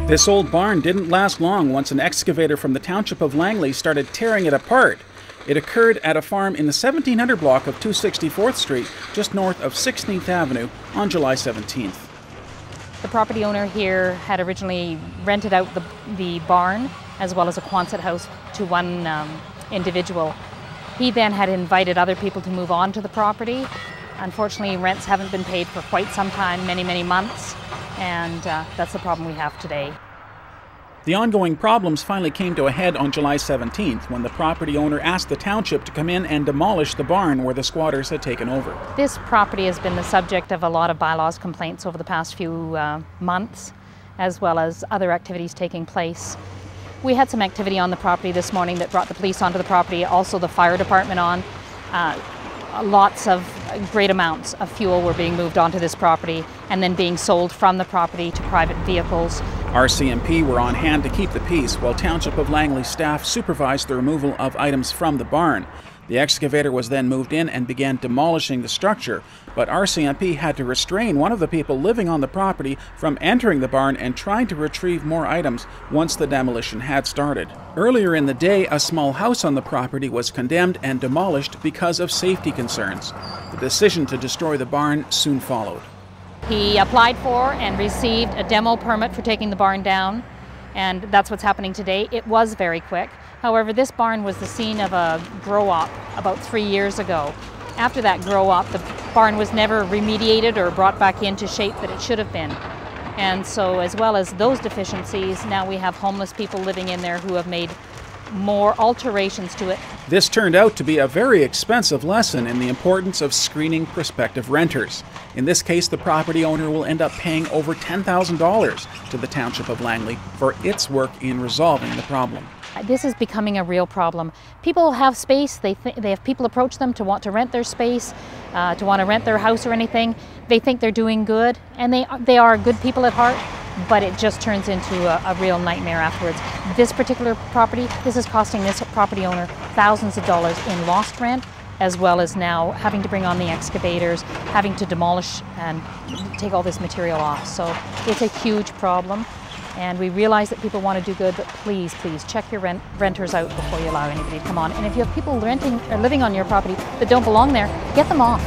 This old barn didn't last long once an excavator from the Township of Langley started tearing it apart. It occurred at a farm in the 1700 block of 264th Street, just north of 16th Avenue, on July 17th. The property owner here had originally rented out the barn as well as a Quonset house to one individual. He then had invited other people to move on to the property. Unfortunately, rents haven't been paid for quite some time, many months, and that's the problem we have today. The ongoing problems finally came to a head on July 17th when the property owner asked the township to come in and demolish the barn where the squatters had taken over. This property has been the subject of a lot of bylaws complaints over the past few months, as well as other activities taking place. We had some activity on the property this morning that brought the police onto the property, also the fire department on. Lots of great amounts of fuel were being moved onto this property and then being sold from the property to private vehicles. RCMP were on hand to keep the peace while Township of Langley staff supervised the removal of items from the barn. The excavator was then moved in and began demolishing the structure, but RCMP had to restrain one of the people living on the property from entering the barn and trying to retrieve more items once the demolition had started. Earlier in the day, a small house on the property was condemned and demolished because of safety concerns. The decision to destroy the barn soon followed. He applied for and received a demo permit for taking the barn down, and that's what's happening today. It was very quick. However, this barn was the scene of a grow-up about 3 years ago. After that grow-up, the barn was never remediated or brought back into shape that it should have been. And so, as well as those deficiencies, now we have homeless people living in there who have made more alterations to it. This turned out to be a very expensive lesson in the importance of screening prospective renters. In this case, the property owner will end up paying over $10,000 to the Township of Langley for its work in resolving the problem. This is becoming a real problem. People have space, they have people approach them to want to rent their space, to want to rent their house or anything. They think they're doing good, and they are good people at heart, but it just turns into a real nightmare afterwards. This particular property, this is costing this property owner thousands of dollars in lost rent, as well as now having to bring on the excavators, having to demolish and take all this material off. So it's a huge problem. And we realize that people want to do good, but please check your renters out before you allow anybody to come on. And if you have people renting or living on your property that don't belong there, get them off.